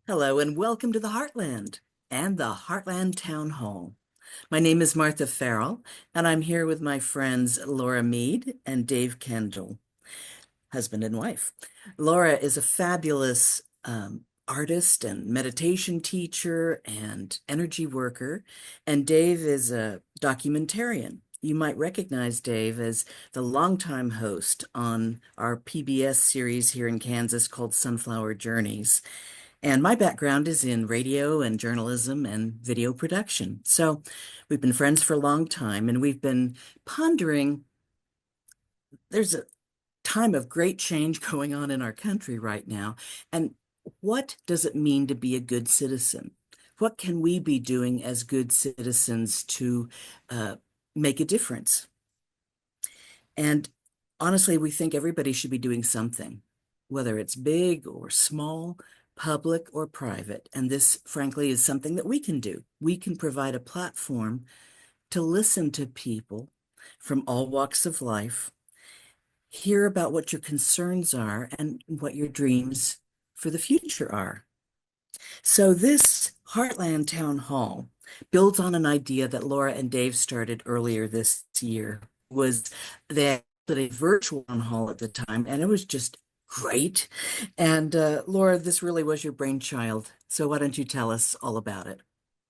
Hello and welcome to the Heartland and the Heartland Town Hall. My name is Martha Farrell, and I'm here with my friends Laura Mead and Dave Kendall, husband and wife. Laura is a fabulous artist and meditation teacher and energy worker, and Dave is a documentarian. You might recognize Dave as the longtime host on our PBS series here in Kansas called Sunflower Journeys. And my background is in radio and journalism and video production. So we've been friends for a long time, and we've been pondering there's a time of great change going on in our country right now. And what does it mean to be a good citizen? What can we be doing as good citizens to uh, make a difference? And honestly, we think everybody should be doing something, whether it's big or small, public or private. And this, frankly, is something that we can do. We can provide a platform to listen to people from all walks of life, hear about what your concerns are and what your dreams for the future are. So this Heartland Town Hall builds on an idea that Laura and Dave started earlier this year. Was they did a virtual town hall at the time, and it was just great. And Laura, this really was your brainchild. So why don't you tell us all about it?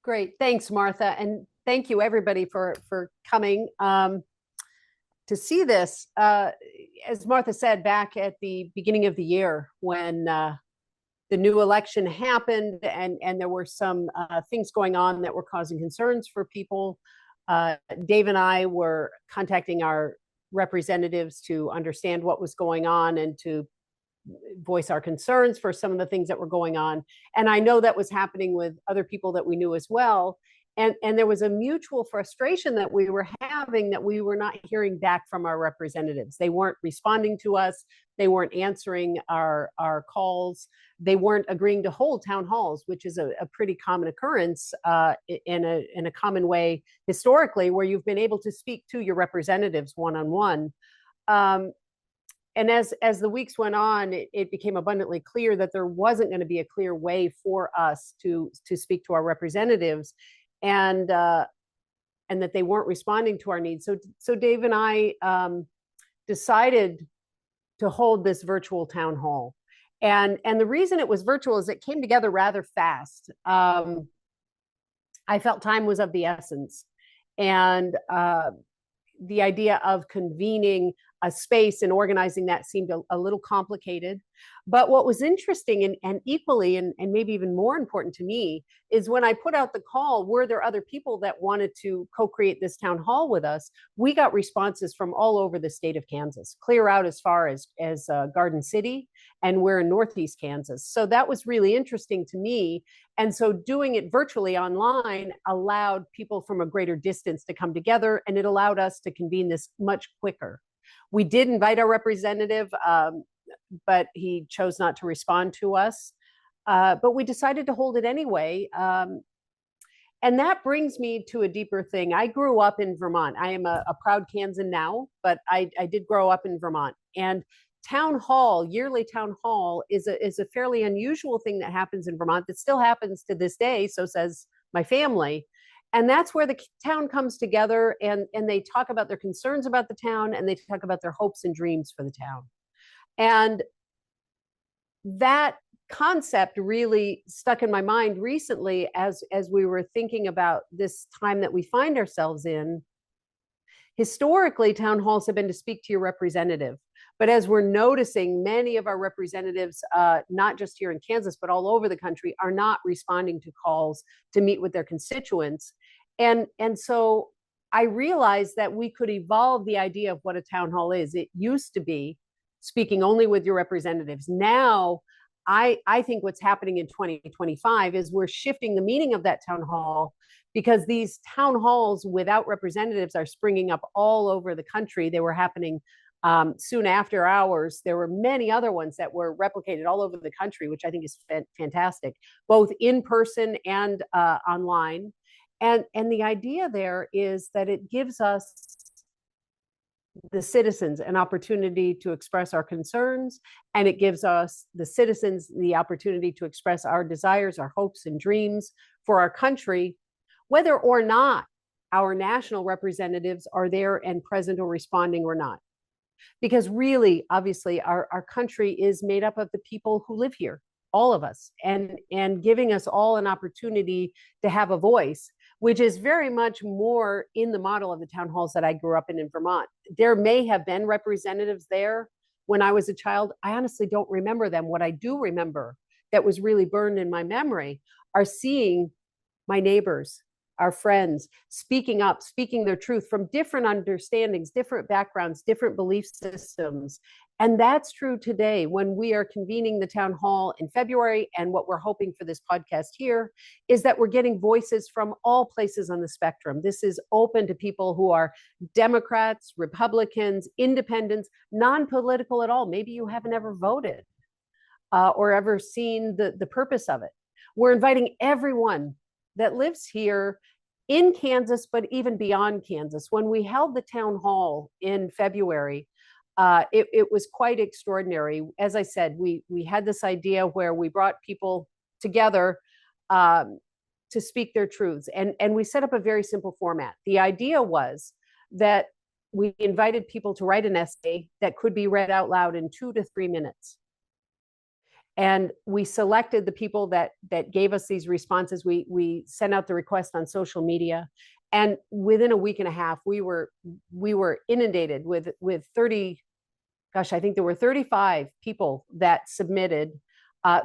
Great. Thanks, Martha. And thank you, everybody, for coming to see this. As Martha said, back at the beginning of the year when the new election happened and there were some things going on that were causing concerns for people, Dave and I were contacting our representatives to understand what was going on and to voice our concerns for some of the things that were going on. And I know that was happening with other people that we knew as well. And there was a mutual frustration that we were having that we were not hearing back from our representatives. They weren't responding to us. They weren't answering our calls. They weren't agreeing to hold town halls, which is a pretty common occurrence in a common way historically, where you've been able to speak to your representatives one-on-one. And as the weeks went on, it became abundantly clear that there wasn't going to be a clear way for us to speak to our representatives, and that they weren't responding to our needs. So Dave and I decided to hold this virtual town hall, and the reason it was virtual is it came together rather fast. I felt time was of the essence, and the idea of convening a space and organizing that seemed a little complicated. But what was interesting and equally and maybe even more important to me is when I put out the call, were there other people that wanted to co-create this town hall with us? We got responses from all over the state of Kansas, clear out as far as Garden City, and we're in Northeast Kansas. So that was really interesting to me. And so doing it virtually online allowed people from a greater distance to come together, and it allowed us to convene this much quicker. We did invite our representative, but he chose not to respond to us. But we decided to hold it anyway. And that brings me to a deeper thing. I grew up in Vermont. I am a proud Kansan now, but I did grow up in Vermont. And town hall, yearly town hall, is a fairly unusual thing that happens in Vermont that still happens to this day, so says my family. And that's where the town comes together and they talk about their concerns about the town, and they talk about their hopes and dreams for the town. And that concept really stuck in my mind recently as we were thinking about this time that we find ourselves in. Historically, town halls have been to speak to your representative. But as we're noticing, many of our representatives, not just here in Kansas, but all over the country, are not responding to calls to meet with their constituents. And so I realized that we could evolve the idea of what a town hall is. It used to be speaking only with your representatives. Now, I think what's happening in 2025 is we're shifting the meaning of that town hall, because these town halls without representatives are springing up all over the country. They were happening soon after ours. There were many other ones that were replicated all over the country, which I think is fantastic, both in person and online. And the idea there is that it gives us the citizens an opportunity to express our concerns, and it gives us, the citizens, the opportunity to express our desires, our hopes and dreams for our country, whether or not our national representatives are there and present or responding or not. Because really, obviously, our country is made up of the people who live here, all of us, and giving us all an opportunity to have a voice, which is very much more in the model of the town halls that I grew up in Vermont. There may have been representatives there when I was a child. I honestly don't remember them. What I do remember that was really burned in my memory are seeing my neighbors, our friends, speaking up, speaking their truth from different understandings, different backgrounds, different belief systems. And that's true today when we are convening the town hall in February. And what we're hoping for this podcast here is that we're getting voices from all places on the spectrum. This is open to people who are Democrats, Republicans, independents, non-political at all. Maybe you haven't ever voted or ever seen the purpose of it. We're inviting everyone that lives here in Kansas, but even beyond Kansas. When we held the town hall in February, it was quite extraordinary. As I said, we had this idea where we brought people together to speak their truths, and we set up a very simple format. The idea was that we invited people to write an essay that could be read out loud in 2 to 3 minutes. And we selected the people that gave us these responses. We sent out the request on social media, and within a week and a half, we were inundated with 30. Gosh, I think there were 35 people that submitted.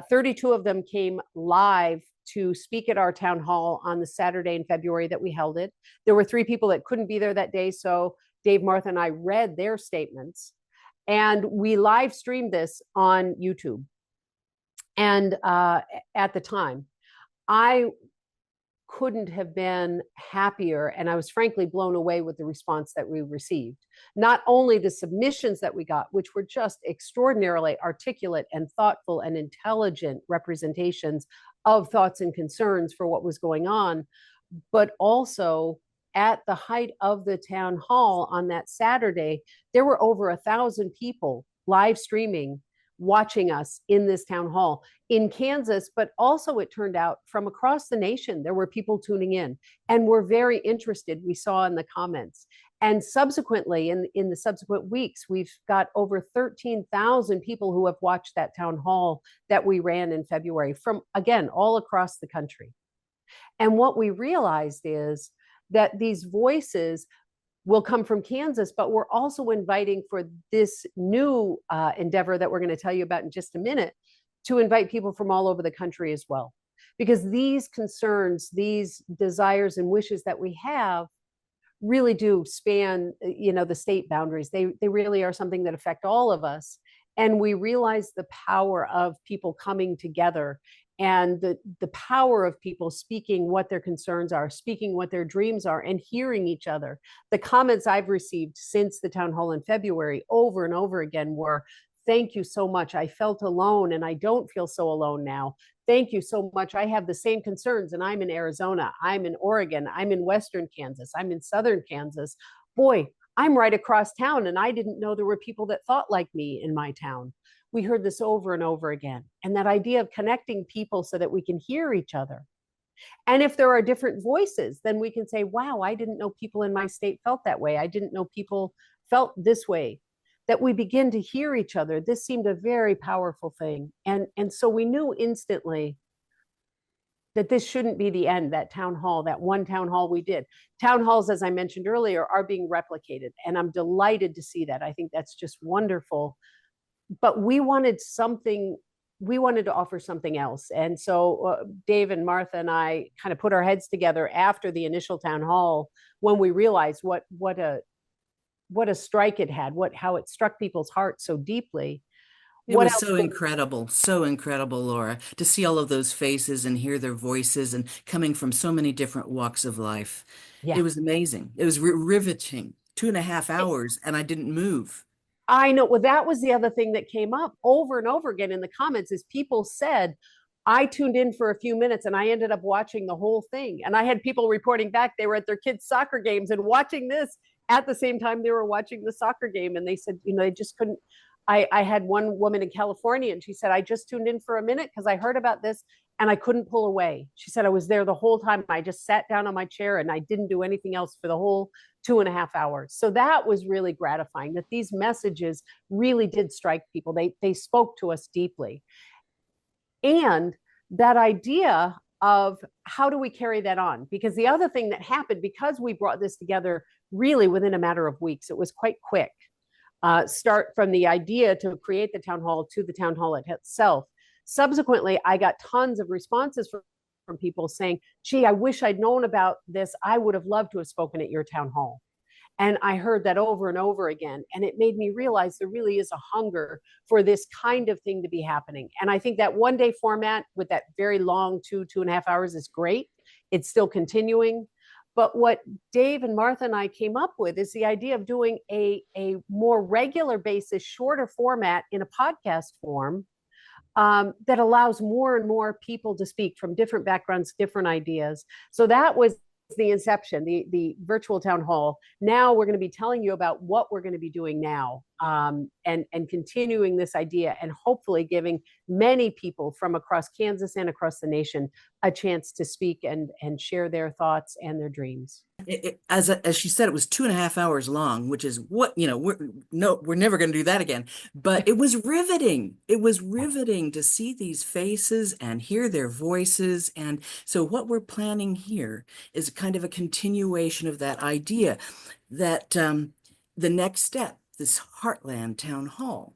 32 of them came live to speak at our town hall on the Saturday in February that we held it. There were 3 people that couldn't be there that day, so Dave, Martha, and I read their statements, and we live streamed this on YouTube. And at the time, I couldn't have been happier. And I was frankly blown away with the response that we received. Not only the submissions that we got, which were just extraordinarily articulate and thoughtful and intelligent representations of thoughts and concerns for what was going on, but also at the height of the town hall on that Saturday, there were over 1,000 people live streaming, watching us in this town hall in Kansas, but also it turned out from across the nation, there were people tuning in and were very interested, we saw in the comments. And subsequently, in the subsequent weeks, we've got over 13,000 people who have watched that town hall that we ran in February from, again, all across the country. And what we realized is that these voices will come from Kansas, but we're also inviting for this new endeavor that we're going to tell you about in just a minute, to invite people from all over the country as well. Because these concerns, these desires and wishes that we have really do span, the state boundaries. They really are something that affect all of us. And we realize the power of people coming together and the power of people speaking what their concerns are, speaking what their dreams are, and hearing each other. The comments I've received since the town hall in February over and over again were, thank you so much. I felt alone and I don't feel so alone now. Thank you so much. I have the same concerns and I'm in Arizona, I'm in Oregon, I'm in Western Kansas, I'm in Southern Kansas. Boy, I'm right across town and I didn't know there were people that thought like me in my town. We heard this over and over again. And that idea of connecting people so that we can hear each other. And if there are different voices, then we can say, wow, I didn't know people in my state felt that way. I didn't know people felt this way. That we begin to hear each other. This seemed a very powerful thing. And so we knew instantly that this shouldn't be the end, that town hall, that one town hall we did. Town halls, as I mentioned earlier, are being replicated. And I'm delighted to see that. I think that's just wonderful. But we wanted to offer something else. And so Dave and Martha and I kind of put our heads together after the initial town hall when we realized what a strike it had, how it struck people's hearts so deeply. It was so incredible, Laura, to see all of those faces and hear their voices and coming from so many different walks of life. Yeah. It was amazing. It was riveting. 2.5 hours, and I didn't move. I know. Well, that was the other thing that came up over and over again in the comments is people said, I tuned in for a few minutes and I ended up watching the whole thing. And I had people reporting back they were at their kids' soccer games and watching this at the same time they were watching the soccer game, and they said, they just couldn't. I had one woman in California, and she said, I just tuned in for a minute because I heard about this and I couldn't pull away. She said, I was there the whole time. I just sat down on my chair and I didn't do anything else for the whole 2.5 hours. So that was really gratifying, that these messages really did strike people. They spoke to us deeply. And that idea of how do we carry that on? Because the other thing that happened, because we brought this together really within a matter of weeks, it was quite quick. Start from the idea to create the town hall to the town hall itself. Subsequently, I got tons of responses from people saying, gee, I wish I'd known about this. I would have loved to have spoken at your town hall. And I heard that over and over again. And it made me realize there really is a hunger for this kind of thing to be happening. And I think that one day format with that very long 2.5 hours is great. It's still continuing. But what Dave and Martha and I came up with is the idea of doing a more regular basis, shorter format in a podcast form that allows more and more people to speak from different backgrounds, different ideas. So that was the inception, the virtual town hall. Now we're going to be telling you about what we're going to be doing now, and continuing this idea, and hopefully giving many people from across Kansas and across the nation a chance to speak and share their thoughts and their dreams. As she said, it was 2.5 hours long, which is what, we're never going to do that again. But it was riveting. It was riveting to see these faces and hear their voices. And so what we're planning here is kind of a continuation of that idea that the next step, this Heartland Town Hall.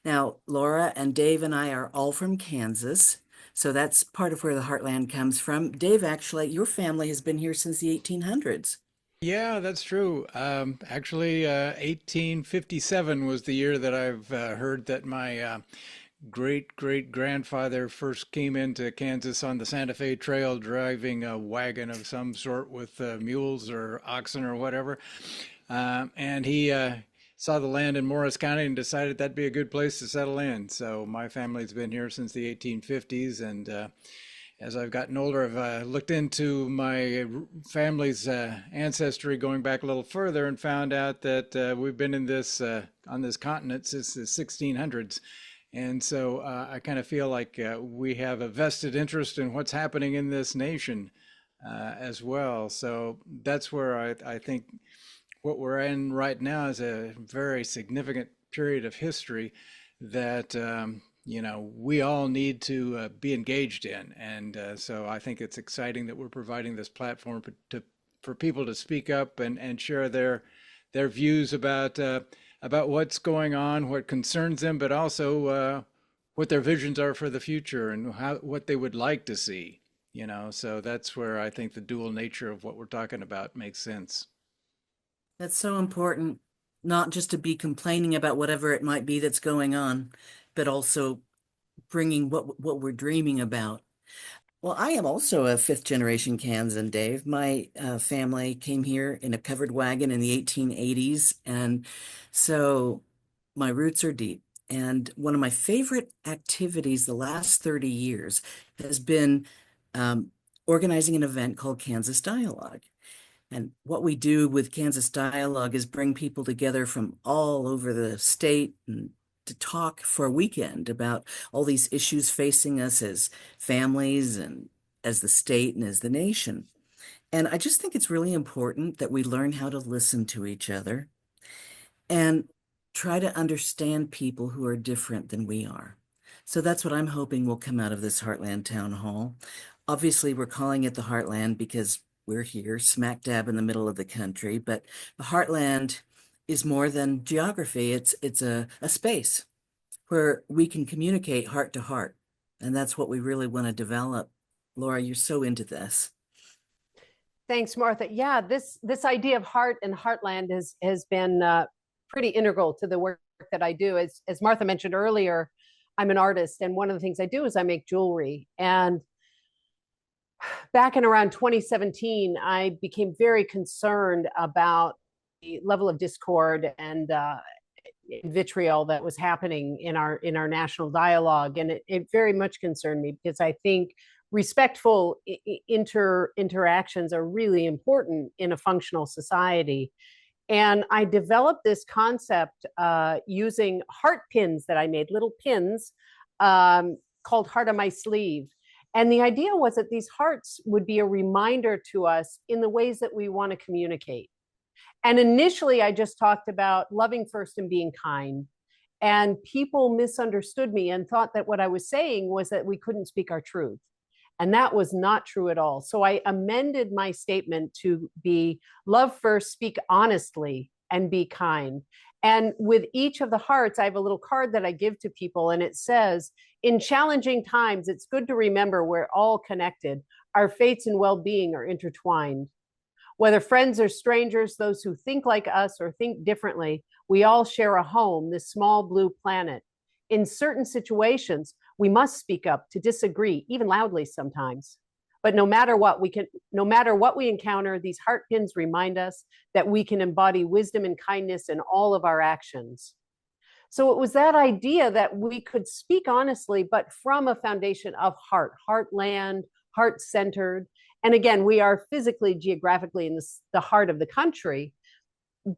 Now, Laura and Dave and I are all from Kansas. So that's part of where the Heartland comes from. Dave, actually, your family has been here since the 1800s. Yeah, that's true. Actually, 1857 was the year that I've heard that my great great grandfather first came into Kansas on the Santa Fe Trail driving a wagon of some sort with mules or oxen or whatever. And he saw the land in Morris County and decided that'd be a good place to settle in. So my family's been here since the 1850s, and as I've gotten older, I've looked into my family's ancestry going back a little further and found out that we've been in this on this continent since the 1600s. And so I kind of feel like we have a vested interest in what's happening in this nation as well. So that's where I think what we're in right now is a very significant period of history that we all need to be engaged in. And so I think it's exciting that we're providing this platform for people to speak up and share their views about what's going on, what concerns them, but also what their visions are for the future and what they would like to see. So that's where I think the dual nature of what we're talking about makes sense. That's so important, not just to be complaining about whatever it might be that's going on, but also bringing what we're dreaming about. Well, I am also a fifth generation Kansan, Dave. My family came here in a covered wagon in the 1880s, and so my roots are deep. And one of my favorite activities the last 30 years has been organizing an event called Kansas Dialogue. And what we do with Kansas Dialogue is bring people together from all over the state and to talk for a weekend about all these issues facing us as families and as the state and as the nation. And I just think it's really important that we learn how to listen to each other and try to understand people who are different than we are. So that's what I'm hoping will come out of this Heartland Town Hall. Obviously, we're calling it the Heartland because we're here smack dab in the middle of the country, but the Heartland is more than geography. It's a space where we can communicate heart to heart. And that's what we really want to develop. Laura, you're so into this. Thanks, Martha. Yeah, this idea of heart and heartland has been pretty integral to the work that I do. As Martha mentioned earlier, I'm an artist, and one of the things I do is I make jewelry. And back in around 2017, I became very concerned about the level of discord and vitriol that was happening in our national dialogue, and it very much concerned me because I think respectful interactions are really important in a functional society. And I developed this concept using heart pins that I made, little pins called Heart on My Sleeve. And the idea was that these hearts would be a reminder to us in the ways that we want to communicate. And initially, I just talked about loving first and being kind. And people misunderstood me and thought that what I was saying was that we couldn't speak our truth. And that was not true at all. So I amended my statement to be love first, speak honestly, and be kind. And with each of the hearts, I have a little card that I give to people, and it says, in challenging times, it's good to remember we're all connected. Our fates and well being are intertwined. Whether friends or strangers, those who think like us or think differently, we all share a home, this small blue planet. In certain situations, we must speak up to disagree, even loudly sometimes. But no matter what we encounter, these heart pins remind us that we can embody wisdom and kindness in all of our actions. So it was that idea that we could speak honestly, but from a foundation of heart, heartland, heart centered. And again, we are physically, geographically in the heart of the country,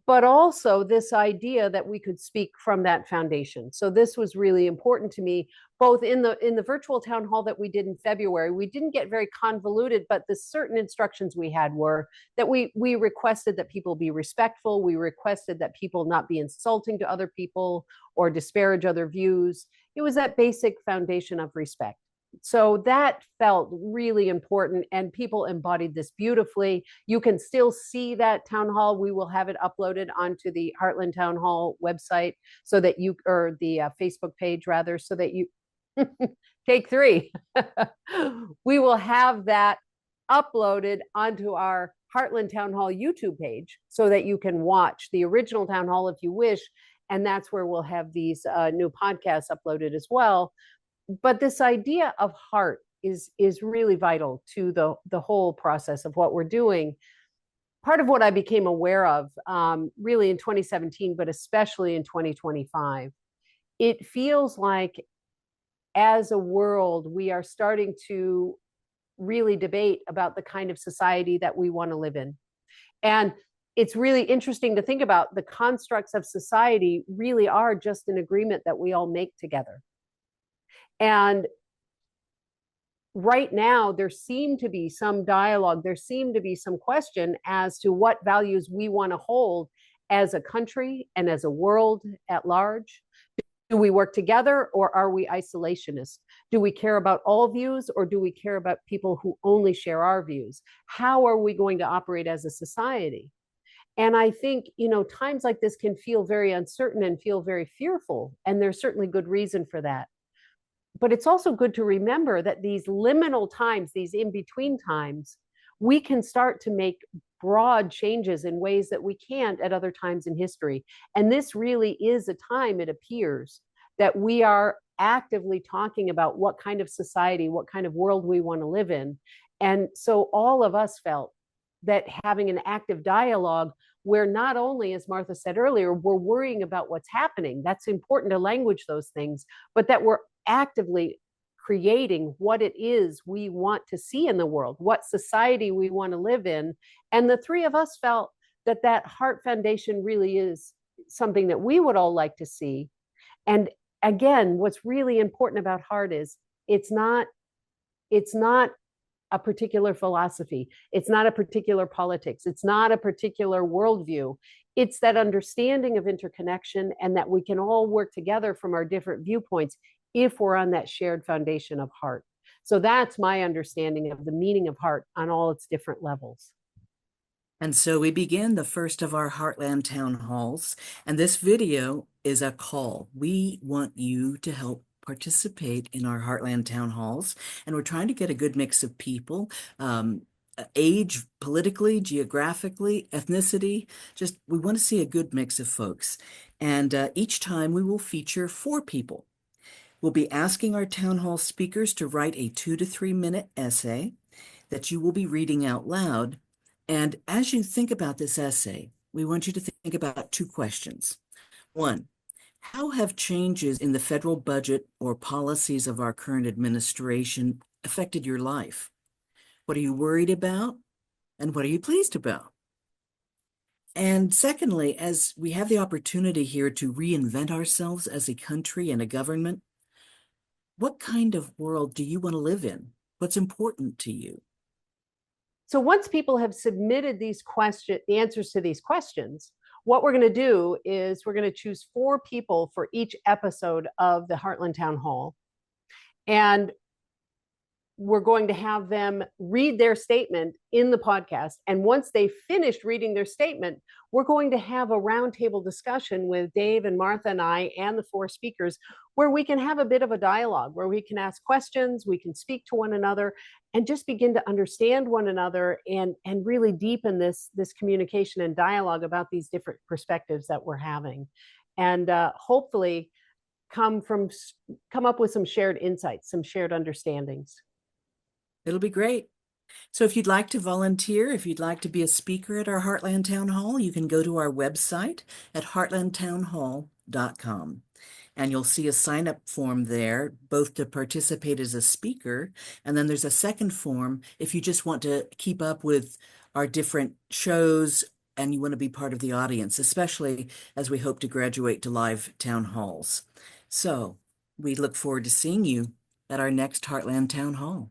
but also this idea that we could speak from that foundation. So this was really important to me, both in the virtual town hall that we did in February. We didn't get very convoluted, but the certain instructions we had were that we requested that people be respectful. We requested that people not be insulting to other people or disparage other views. It was that basic foundation of respect. So that felt really important, and people embodied this beautifully. You can still see that town hall. We will have it uploaded onto the Heartland Town Hall website so that you, or the Facebook page rather, so that you, take three. We will have that uploaded onto our Heartland Town Hall YouTube page so that you can watch the original town hall if you wish. And that's where we'll have these new podcasts uploaded as well. But this idea of heart is really vital to the whole process of what we're doing. Part of what I became aware of really in 2017, but especially in 2025, it feels like as a world, we are starting to really debate about the kind of society that we want to live in. And it's really interesting to think about the constructs of society really are just an agreement that we all make together. And right now, there seemed to be some dialogue, there seemed to be some question as to what values we want to hold as a country and as a world at large. Do we work together or are we isolationist? Do we care about all views or do we care about people who only share our views? How are we going to operate as a society? And I think, times like this can feel very uncertain and feel very fearful. And there's certainly good reason for that. But it's also good to remember that these liminal times, these in-between times, we can start to make broad changes in ways that we can't at other times in history. And this really is a time, it appears, that we are actively talking about what kind of society, what kind of world we want to live in. And so all of us felt that having an active dialogue where not only, as Martha said earlier, we're worrying about what's happening, that's important to language those things, but that we're actively creating what it is we want to see in the world, what society we want to live in. And the three of us felt that that heart foundation really is something that we would all like to see. And again, what's really important about heart is it's not a particular philosophy. It's not a particular politics. It's not a particular worldview. It's that understanding of interconnection and that we can all work together from our different viewpoints if we're on that shared foundation of heart. So that's my understanding of the meaning of heart on all its different levels. And so we begin the first of our Heartland Town Halls, and this video is a call. We want you to help participate in our Heartland Town Halls, and we're trying to get a good mix of people, age, politically, geographically, ethnicity, just we want to see a good mix of folks. And each time we will feature 4 people. We'll be asking our town hall speakers to write a 2 to 3 minute essay that you will be reading out loud. And as you think about this essay, we want you to think about 2 questions. 1, how have changes in the federal budget or policies of our current administration affected your life? What are you worried about? And what are you pleased about? And secondly, as we have the opportunity here to reinvent ourselves as a country and a government, what kind of world do you want to live in? What's important to you? So once people have submitted the answers to these questions, what we're going to do is we're going to choose 4 people for each episode of the Heartland Town Hall. And we're going to have them read their statement in the podcast. And once they've finished reading their statement, we're going to have a roundtable discussion with Dave and Martha and I and the 4 speakers, where we can have a bit of a dialogue, where we can ask questions, we can speak to one another, and just begin to understand one another and really deepen this communication and dialogue about these different perspectives that we're having. And hopefully come up with some shared insights, some shared understandings. It'll be great. So if you'd like to volunteer, if you'd like to be a speaker at our Heartland Town Hall, you can go to our website at heartlandtownhall.com. And you'll see a sign-up form there, both to participate as a speaker, and then there's a second form if you just want to keep up with our different shows and you want to be part of the audience, especially as we hope to graduate to live town halls. So we look forward to seeing you at our next Heartland Town Hall.